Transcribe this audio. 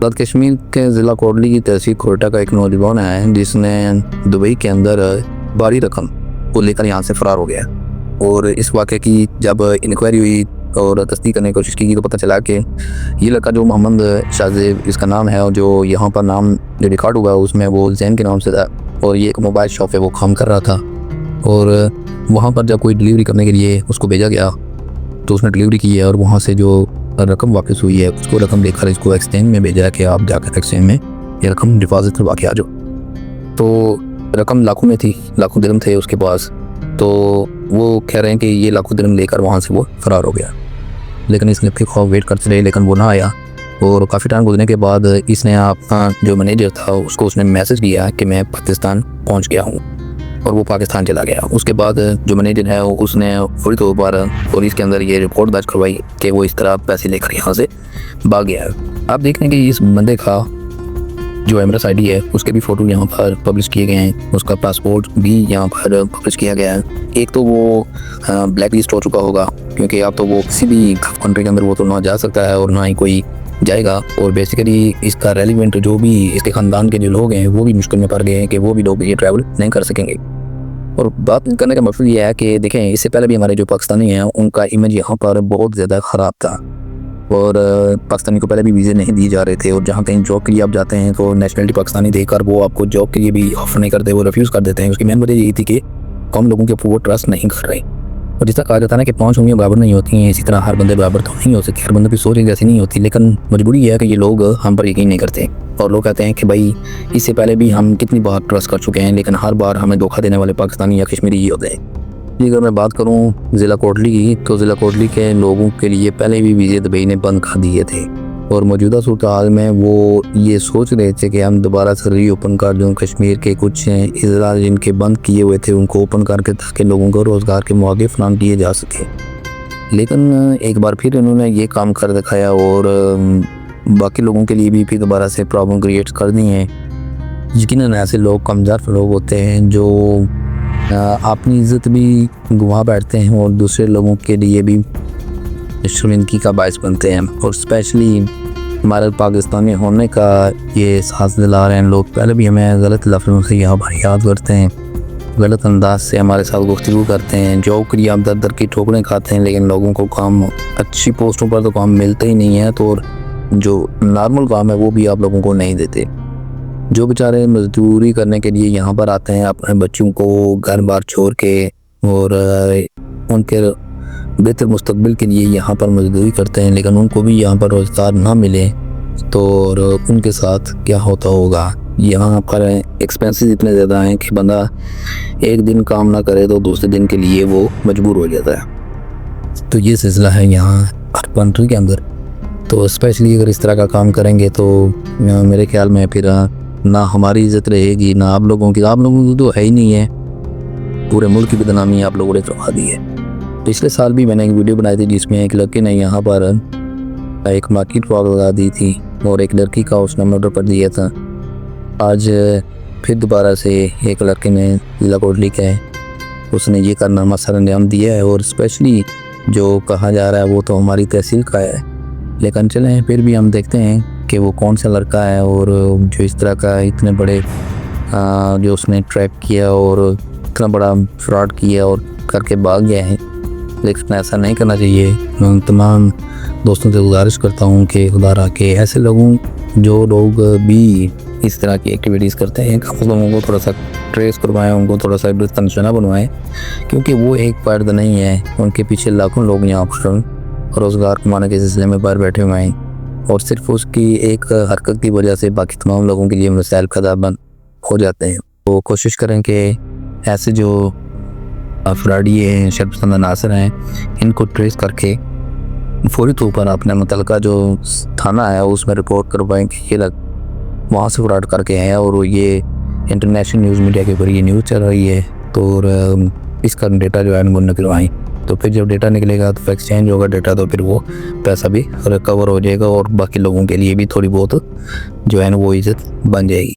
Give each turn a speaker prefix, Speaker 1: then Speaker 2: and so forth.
Speaker 1: आज़ाद कश्मीर के ज़िला कोटली की तहसील खोटा का एक नौजवान है जिसने दुबई के अंदर भारी रकम को लेकर यहाँ से फ़रार हो गया। और इस वाक़े की जब इंक्वायरी हुई और तस्दीक करने की कोशिश की तो पता चला कि ये लड़का जो मोहम्मद शाहज़ेब इसका नाम है और जो यहाँ पर नाम जो रिकॉर्ड हुआ उसमें वो जैन के नाम से था और ये एक मोबाइल शॉप है वो काम कर रहा था। और वहाँ पर जब कोई डिलीवरी करने के लिए उसको भेजा गया तो उसने डिलीवरी की है और वहाँ से जो रकम वापस हुई है उसको रकम देकर इसको एक्सचेंज में भेजा है कि आप जाकर एक्सचेंज में ये रकम डिपॉजिट करवा के आ जाओ। तो रकम लाखों में थी, लाखों दिरहम थे उसके पास। तो वो कह रहे हैं कि ये लाखों दिरहम लेकर वहाँ से वो फ़रार हो गया। लेकिन इसने फिर खौफ वेट करते रहे लेकिन वो ना आया। और काफ़ी टाइम गुजरने के बाद इसने अपना जो मैनेजर था उसको उसने मैसेज किया कि मैं पाकिस्तान पहुँच गया हूँ और वो पाकिस्तान चला गया। उसके बाद जो मैनेजर है उसने फौरी तौर पर पुलिस के अंदर ये रिपोर्ट दर्ज करवाई कि वो इस तरह पैसे लेकर यहाँ से भाग गया है। आप देख रहे हैं कि इस बंदे का जो एमरस आईडी है उसके भी फ़ोटो यहाँ पर पब्लिश किए गए हैं, उसका पासपोर्ट भी यहाँ पर पब्लिश किया गया है। एक तो वो ब्लैक लिस्ट हो चुका होगा क्योंकि अब तो वो किसी भी कंट्री के अंदर वो तो ना जा सकता है और ना ही कोई जाएगा। और बेसिकली इसका रेलिवेंट जो भी इसके ख़ानदान के जो लोग हैं वो भी मुश्किल में पड़ गए हैं कि वो भी लोग ये ट्रैवल नहीं कर सकेंगे। और बात करने का मकसद ये है कि देखें इससे पहले भी हमारे जो पाकिस्तानी हैं उनका इमेज यहाँ पर बहुत ज़्यादा ख़राब था और पाकिस्तानी को पहले भी वीज़े नहीं दिए जा रहे थे। और जहाँ कहीं जॉब के लिए आप जाते हैं तो नेशनलिटी पाकिस्तानी देकर वो आपको जॉब के लिए भी ऑफर नहीं करते, वो रिफ्यूज़ कर देते हैं। उसकी मेन वजह यही थी कि कम लोगों के ऊपर वो ट्रस्ट नहीं कर रहे। और जिस तरह कहा जाता है ना कि 5 उंगलियां बराबर नहीं होती हैं, इसी तरह हर बंदे बराबर तो नहीं हो सकते, हर बंदे की सोच एक जैसी नहीं होती। लेकिन मजबूरी है कि ये लोग हम पर यकीन नहीं करते और लोग कहते हैं कि भाई इससे पहले भी हम कितनी बार ट्रस्ट कर चुके हैं लेकिन हर बार हमें धोखा देने वाले पाकिस्तानी या कश्मीरी ही होते हैं। अगर मैं बात करूं ज़िला कोटली की तो ज़िला कोटली के लोगों के लिए पहले भी वीज़े दुबई ने बंद कर दिए थे और मौजूदा सूरत हाल में वो ये सोच रहे थे कि हम दोबारा से रीओपन कर दूँ कश्मीर के कुछ इज़रा जिनके बंद किए हुए थे उनको ओपन करके ताकि लोगों को रोज़गार के मौके फराहम किए जा सके। लेकिन एक बार फिर इन्होंने ये काम कर दिखाया और बाकी लोगों के लिए भी फिर दोबारा से प्रॉब्लम क्रिएट कर दी हैं। यकीनन ऐसे लोग कमज़ोर लोग होते हैं जो अपनी इज़्ज़त भी गंवा बैठते हैं और दूसरे लोगों के लिए भी शर्मिंदगी का बायस बनते हैं। और स्पेशली हमारे पाकिस्तानी होने का ये एहसास दिला रहे हैं लोग। पहले भी हमें गलत लफ्ज़ों से यहाँ पर याद करते हैं, गलत अंदाज से हमारे साथ गुफ्तगू करते हैं, जॉब के लिए आप दर दर की ठोकरें खाते हैं लेकिन लोगों को काम अच्छी पोस्टों पर तो काम मिलता ही नहीं है। तो जो नॉर्मल काम है वो भी आप लोगों को नहीं देते। जो बेचारे मजदूरी करने के लिए यहाँ पर आते हैं अपने बच्चों को घर बार छोड़ के और उनके बेहतर मुस्तकबिल के लिए यहाँ पर मजदूरी करते हैं लेकिन उनको भी यहाँ पर रोज़गार ना मिले तो और उनके साथ क्या होता होगा। यहाँ पर एक्सपेंसेस इतने ज़्यादा हैं कि बंदा एक दिन काम ना करे तो दूसरे दिन के लिए वो मजबूर हो जाता है। तो ये सिलसिला है यहाँ हर कंट्री के अंदर। तो स्पेशली अगर इस तरह का काम करेंगे तो मेरे ख्याल में फिर ना हमारी इज़्ज़त रहेगी ना आप लोगों की तो है ही नहीं है, पूरे मुल्क की बदनामी आप लोगों ने करवा दी है। पिछले साल भी मैंने एक वीडियो बनाई थी जिसमें एक लड़के ने यहाँ पर एक मार्केट वॉक लगा दी थी और एक लड़की का उसने मर्डर कर दिया था। आज फिर दोबारा से एक लड़के ने ज़िला कोटली का उसने ये कारनामा सर अंजाम दिया है और स्पेशली जो कहा जा रहा है वो तो हमारी तहसील का है। लेकिन चलें फिर भी हम देखते हैं कि वो कौन सा लड़का है और जो इस तरह का इतने बड़े जो उसने ट्रैप किया और इतना बड़ा फ्रॉड किया और करके भाग गया है। लेकिन ऐसा नहीं करना चाहिए। मैं तमाम दोस्तों से गुजारिश करता हूँ कि खुदा रहा के ऐसे लोगों जो लोग भी इस तरह की एक्टिविटीज़ करते हैं कम से कम उनको थोड़ा सा ट्रेस करवाएं, उनको थोड़ा सा निशाना बनवाएं क्योंकि वो एक फर्द नहीं है, उनके पीछे लाखों लोग यहाँ पर रोज़गार कमाने के सिलसिले में बाहर बैठे हुए हैं और सिर्फ उसकी एक हरकत की वजह से बाकी तमाम लोगों के लिए मसाइल पैदा बंद हो जाते हैं। तो कोशिश करें कि ऐसे जो फ्रॉडी हैं, शर्मसार अनासर हैं, इनको ट्रेस करके फौरी तौर पर अपने मुतल्लिका जो थाना है उसमें रिपोर्ट करवाएं कि ये लोग वहाँ से फ्रॉड करके हैं और ये इंटरनेशनल न्यूज़ मीडिया के ऊपर ये न्यूज़ चल रही है। तो इसका डेटा जो है वो निकलवाएँ। तो फिर जब डेटा निकलेगा तो एक्सचेंज होगा डेटा तो फिर वो पैसा भी रिकवर हो जाएगा और बाकी लोगों के लिए भी थोड़ी बहुत जो है ना वो इज़्ज़त बन जाएगी।